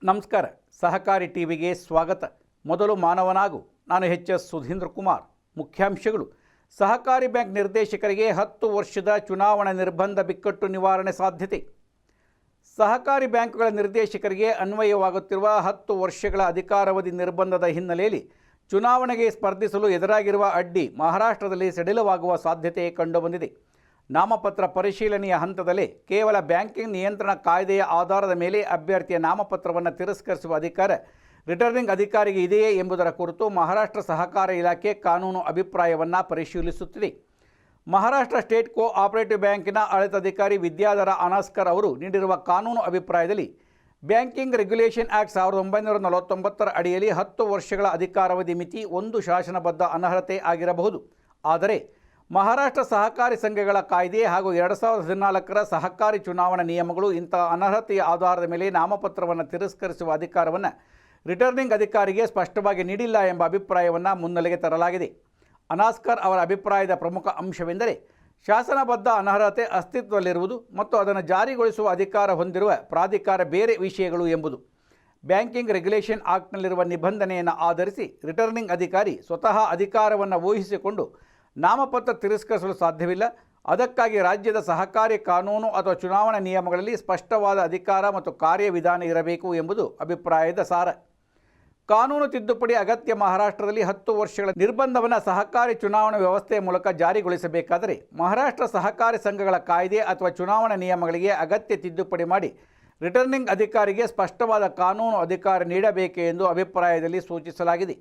ನಮಸ್ಕಾರ. ಸಹಕಾರಿ ಟಿವಿಗೆ ಸ್ವಾಗತ. ಮೊದಲು ಮಾನವನಾಗು. ನಾನು ಎಚ್.ಎಸ್. ಸುಧೀಂದ್ರ ಕುಮಾರ್. ಮುಖ್ಯಾಂಶಗಳು: ಸಹಕಾರಿ ಬ್ಯಾಂಕ್ ನಿರ್ದೇಶಕರಿಗೆ 10 ವರ್ಷದ ಚುನಾವಣಾ ನಿರ್ಬಂಧ ಬಿಕ್ಕಟ್ಟು ನಿವಾರಣೆ ಸಾಧ್ಯತೆ. ಸಹಕಾರಿ ಬ್ಯಾಂಕ್ಗಳ ನಿರ್ದೇಶಕರಿಗೆ ಅನ್ವಯವಾಗುತ್ತಿರುವ 10 ವರ್ಷಗಳ ಅಧಿಕಾರಾವಧಿ ನಿರ್ಬಂಧದ ಹಿನ್ನೆಲೆಯಲ್ಲಿ ಚುನಾವಣೆಗೆ ಸ್ಪರ್ಧಿಸಲು ಎದುರಾಗಿರುವ ಅಡ್ಡಿ ಮಹಾರಾಷ್ಟ್ರದಲ್ಲಿ ಸಡಿಲವಾಗುವ ಸಾಧ್ಯತೆ ಕಂಡುಬಂದಿದೆ. ನಾಮಪತ್ರ ಪರಿಶೀಲನೆಯ ಹಂತದಲ್ಲೇ ಕೇವಲ ಬ್ಯಾಂಕಿಂಗ್ ನಿಯಂತ್ರಣ ಕಾಯ್ದೆಯ ಆಧಾರದ ಮೇಲೆ ಅಭ್ಯರ್ಥಿಯ ನಾಮಪತ್ರವನ್ನು ತಿರಸ್ಕರಿಸುವ ಅಧಿಕಾರ ರಿಟರ್ನಿಂಗ್ ಅಧಿಕಾರಿಗೆ ಇದೆಯೇ ಎಂಬುದರ ಕುರಿತು ಮಹಾರಾಷ್ಟ್ರ ಸಹಕಾರ ಇಲಾಖೆ ಕಾನೂನು ಅಭಿಪ್ರಾಯವನ್ನು ಪರಿಶೀಲಿಸುತ್ತಿದೆ. ಮಹಾರಾಷ್ಟ್ರ ಸ್ಟೇಟ್ ಕೋಆಪರೇಟಿವ್ ಬ್ಯಾಂಕಿನ ಆಡಳಿತಾಧಿಕಾರಿ ವಿದ್ಯಾಧರ ಅನಾಸ್ಕರ್ ಅವರು ನೀಡಿರುವ ಕಾನೂನು ಅಭಿಪ್ರಾಯದಲ್ಲಿ ಬ್ಯಾಂಕಿಂಗ್ ರೆಗ್ಯುಲೇಷನ್ ಆ್ಯಕ್ಟ್ 1949 ಅಡಿಯಲ್ಲಿ 10 ವರ್ಷಗಳ ಅಧಿಕಾರಾವಧಿ ಮಿತಿ ಒಂದು ಶಾಸನಬದ್ಧ ಅನರ್ಹತೆ ಆಗಿರಬಹುದು. ಆದರೆ ಮಹಾರಾಷ್ಟ್ರ ಸಹಕಾರಿ ಸಂಘಗಳ ಕಾಯ್ದೆ ಹಾಗೂ 2014ರ ಸಹಕಾರಿ ಚುನಾವಣಾ ನಿಯಮಗಳು ಇಂತಹ ಅನರ್ಹತೆಯ ಆಧಾರದ ಮೇಲೆ ನಾಮಪತ್ರವನ್ನು ತಿರಸ್ಕರಿಸುವ ಅಧಿಕಾರವನ್ನು ರಿಟರ್ನಿಂಗ್ ಅಧಿಕಾರಿಗೆ ಸ್ಪಷ್ಟವಾಗಿ ನೀಡಿಲ್ಲ ಎಂಬ ಅಭಿಪ್ರಾಯವನ್ನು ಮುನ್ನೆಲೆಗೆ ತರಲಾಗಿದೆ. ಅನಾಸ್ಕರ್ ಅವರ ಅಭಿಪ್ರಾಯದ ಪ್ರಮುಖ ಅಂಶವೆಂದರೆ ಶಾಸನಬದ್ಧ ಅನರ್ಹತೆ ಅಸ್ತಿತ್ವದಲ್ಲಿರುವುದು ಮತ್ತು ಅದನ್ನು ಜಾರಿಗೊಳಿಸುವ ಅಧಿಕಾರ ಹೊಂದಿರುವ ಪ್ರಾಧಿಕಾರ ಬೇರೆ ವಿಷಯಗಳು ಎಂಬುದು. ಬ್ಯಾಂಕಿಂಗ್ ರೆಗ್ಯುಲೇಷನ್ ಆಕ್ಟ್ನಲ್ಲಿರುವ ನಿಬಂಧನೆಯನ್ನು ಆಧರಿಸಿ ರಿಟರ್ನಿಂಗ್ ಅಧಿಕಾರಿ ಸ್ವತಃ ಅಧಿಕಾರವನ್ನು ಊಹಿಸಿಕೊಂಡು ನಾಮಪತ್ರ ತಿರಸ್ಕರಿಸಲು ಸಾಧ್ಯವಿಲ್ಲ. ಅದಕ್ಕಾಗಿ ರಾಜ್ಯದ ಸಹಕಾರಿ ಕಾನೂನು ಅಥವಾ ಚುನಾವಣಾ ನಿಯಮಗಳಲ್ಲಿ ಸ್ಪಷ್ಟವಾದ ಅಧಿಕಾರ ಮತ್ತು ಕಾರ್ಯವಿಧಾನ ಇರಬೇಕು ಎಂಬುದು ಅಭಿಪ್ರಾಯದ ಸಾರ. ಕಾನೂನು ತಿದ್ದುಪಡಿ ಅಗತ್ಯ. ಮಹಾರಾಷ್ಟ್ರದಲ್ಲಿ 10 ವರ್ಷಗಳ ನಿರ್ಬಂಧವನ್ನು ಸಹಕಾರಿ ಚುನಾವಣಾ ವ್ಯವಸ್ಥೆಯ ಮೂಲಕ ಜಾರಿಗೊಳಿಸಬೇಕಾದರೆ ಮಹಾರಾಷ್ಟ್ರ ಸಹಕಾರಿ ಸಂಘಗಳ ಕಾಯ್ದೆ ಅಥವಾ ಚುನಾವಣಾ ನಿಯಮಗಳಿಗೆ ಅಗತ್ಯ ತಿದ್ದುಪಡಿ ಮಾಡಿ ರಿಟರ್ನಿಂಗ್ ಅಧಿಕಾರಿಗೆ ಸ್ಪಷ್ಟವಾದ ಕಾನೂನು ಅಧಿಕಾರ ನೀಡಬೇಕು ಎಂದು ಅಭಿಪ್ರಾಯದಲ್ಲಿ ಸೂಚಿಸಲಾಗಿದೆ.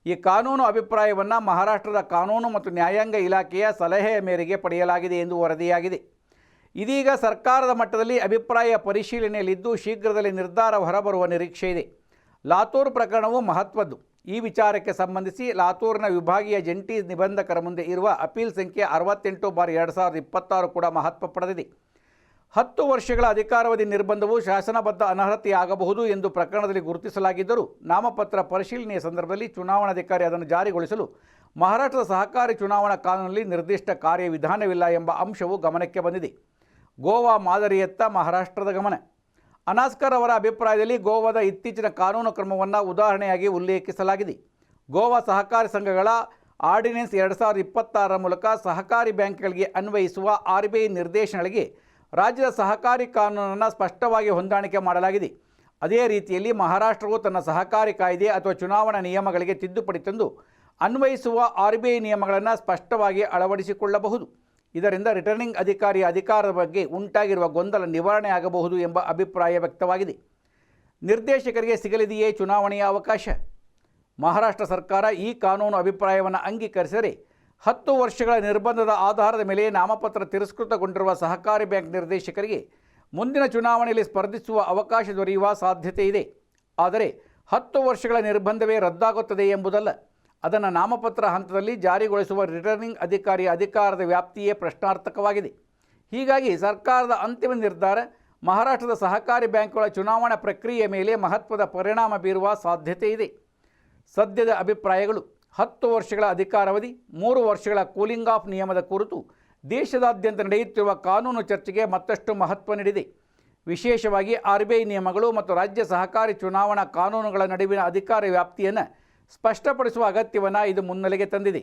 ಈ ಕಾನೂನು ಅಭಿಪ್ರಾಯವನ್ನು ಮಹಾರಾಷ್ಟ್ರದ ಕಾನೂನು ಮತ್ತು ನ್ಯಾಯಾಂಗ ಇಲಾಖೆಯ ಸಲಹೆಯ ಮೇರೆಗೆ ಪಡೆಯಲಾಗಿದೆ ಎಂದು ವರದಿಯಾಗಿದೆ. ಇದೀಗ ಸರ್ಕಾರದ ಮಟ್ಟದಲ್ಲಿ ಅಭಿಪ್ರಾಯ ಪರಿಶೀಲನೆಯಲ್ಲಿದ್ದು ಶೀಘ್ರದಲ್ಲೇ ನಿರ್ಧಾರ ಹೊರಬರುವ ನಿರೀಕ್ಷೆ ಇದೆ. ಲಾತೂರ್ ಪ್ರಕರಣವು ಮಹತ್ವದ್ದು. ಈ ವಿಚಾರಕ್ಕೆ ಸಂಬಂಧಿಸಿ ಲಾತೂರಿನ ವಿಭಾಗೀಯ ಜಂಟಿ ನಿಬಂಧಕರ ಮುಂದೆ ಇರುವ ಅಪೀಲ್ ಸಂಖ್ಯೆ 68/2026 ಕೂಡ ಮಹತ್ವ ಪಡೆದಿದೆ. 10 ವರ್ಷಗಳ ಅಧಿಕಾರಾವಧಿ ನಿರ್ಬಂಧವು ಶಾಸನಬದ್ಧ ಅನರ್ಹತೆಯಾಗಬಹುದು ಎಂದು ಪ್ರಕರಣದಲ್ಲಿ ಗುರುತಿಸಲಾಗಿದ್ದರೂ ನಾಮಪತ್ರ ಪರಿಶೀಲನೆಯ ಸಂದರ್ಭದಲ್ಲಿ ಚುನಾವಣಾಧಿಕಾರಿ ಅದನ್ನು ಜಾರಿಗೊಳಿಸಲು ಮಹಾರಾಷ್ಟ್ರದ ಸಹಕಾರಿ ಚುನಾವಣಾ ಕಾನೂನಿನಲ್ಲಿ ನಿರ್ದಿಷ್ಟ ಕಾರ್ಯವಿಧಾನವಿಲ್ಲ ಎಂಬ ಅಂಶವು ಗಮನಕ್ಕೆ ಬಂದಿದೆ. ಗೋವಾ ಮಾದರಿಯತ್ತ ಮಹಾರಾಷ್ಟ್ರದ ಗಮನ. ಅನಾಸ್ಕರ್ ಅವರ ಅಭಿಪ್ರಾಯದಲ್ಲಿ ಗೋವಾದ ಇತ್ತೀಚಿನ ಕಾನೂನು ಕ್ರಮವನ್ನು ಉದಾಹರಣೆಯಾಗಿ ಉಲ್ಲೇಖಿಸಲಾಗಿದೆ. ಗೋವಾ ಸಹಕಾರಿ ಸಂಘಗಳ ಆರ್ಡಿನೆನ್ಸ್ 2026 ಮೂಲಕ ಸಹಕಾರಿ ಬ್ಯಾಂಕ್ಗಳಿಗೆ ಅನ್ವಯಿಸುವ RBI ನಿರ್ದೇಶನಗಳಿಗೆ ರಾಜ್ಯದ ಸಹಕಾರಿ ಕಾನೂನನ್ನು ಸ್ಪಷ್ಟವಾಗಿ ಹೊಂದಾಣಿಕೆ ಮಾಡಲಾಗಿದೆ. ಅದೇ ರೀತಿಯಲ್ಲಿ ಮಹಾರಾಷ್ಟ್ರವು ತನ್ನ ಸಹಕಾರಿ ಕಾಯ್ದೆ ಅಥವಾ ಚುನಾವಣಾ ನಿಯಮಗಳಿಗೆ ತಿದ್ದುಪಡಿ ತಂದು ಅನ್ವಯಿಸುವ RBI ನಿಯಮಗಳನ್ನು ಸ್ಪಷ್ಟವಾಗಿ ಅಳವಡಿಸಿಕೊಳ್ಳಬಹುದು. ಇದರಿಂದ ರಿಟರ್ನಿಂಗ್ ಅಧಿಕಾರಿಯ ಅಧಿಕಾರದ ಬಗ್ಗೆ ಉಂಟಾಗಿರುವ ಗೊಂದಲ ನಿವಾರಣೆ ಆಗಬಹುದು ಎಂಬ ಅಭಿಪ್ರಾಯ ವ್ಯಕ್ತವಾಗಿದೆ. ನಿರ್ದೇಶಕರಿಗೆ ಸಿಗಲಿದೆಯೇ ಚುನಾವಣೆಯ ಅವಕಾಶ? ಮಹಾರಾಷ್ಟ್ರ ಸರ್ಕಾರ ಈ ಕಾನೂನು ಅಭಿಪ್ರಾಯವನ್ನು ಅಂಗೀಕರಿಸಿದರೆ 10 ವರ್ಷಗಳ ನಿರ್ಬಂಧದ ಆಧಾರದ ಮೇಲೆ ನಾಮಪತ್ರ ತಿರಸ್ಕೃತಗೊಂಡಿರುವ ಸಹಕಾರಿ ಬ್ಯಾಂಕ್ ನಿರ್ದೇಶಕರಿಗೆ ಮುಂದಿನ ಚುನಾವಣೆಯಲ್ಲಿ ಸ್ಪರ್ಧಿಸುವ ಅವಕಾಶ ದೊರೆಯುವ ಸಾಧ್ಯತೆ ಇದೆ. ಆದರೆ 10 ವರ್ಷಗಳ ನಿರ್ಬಂಧವೇ ರದ್ದಾಗುತ್ತದೆ ಎಂಬುದಲ್ಲ. ಅದನ್ನು ನಾಮಪತ್ರ ಹಂತದಲ್ಲಿ ಜಾರಿಗೊಳಿಸುವ ರಿಟರ್ನಿಂಗ್ ಅಧಿಕಾರಿಯ ಅಧಿಕಾರದ ವ್ಯಾಪ್ತಿಯೇ ಪ್ರಶ್ನಾರ್ಥಕವಾಗಿದೆ. ಹೀಗಾಗಿ ಸರ್ಕಾರದ ಅಂತಿಮ ನಿರ್ಧಾರ ಮಹಾರಾಷ್ಟ್ರದ ಸಹಕಾರಿ ಬ್ಯಾಂಕ್ಗಳ ಚುನಾವಣಾ ಪ್ರಕ್ರಿಯೆಯ ಮೇಲೆ ಮಹತ್ವದ ಪರಿಣಾಮ ಬೀರುವ ಸಾಧ್ಯತೆ ಇದೆ. ಸದ್ಯದ ಅಭಿಪ್ರಾಯಗಳು: 10 ವರ್ಷಗಳ ಅಧಿಕಾರಾವಧಿ, 3 ವರ್ಷಗಳ ಕೂಲಿಂಗ್ ಆಫ್ ನಿಯಮದ ಕುರಿತು ದೇಶದಾದ್ಯಂತ ನಡೆಯುತ್ತಿರುವ ಕಾನೂನು ಚರ್ಚೆಗೆ ಮತ್ತಷ್ಟು ಮಹತ್ವ ನೀಡಿದೆ. ವಿಶೇಷವಾಗಿ RBI ನಿಯಮಗಳು ಮತ್ತು ರಾಜ್ಯ ಸಹಕಾರಿ ಚುನಾವಣಾ ಕಾನೂನುಗಳ ನಡುವಿನ ಅಧಿಕಾರ ವ್ಯಾಪ್ತಿಯನ್ನು ಸ್ಪಷ್ಟಪಡಿಸುವ ಅಗತ್ಯವನ್ನು ಇದು ಮುನ್ನೆಲೆಗೆ ತಂದಿದೆ.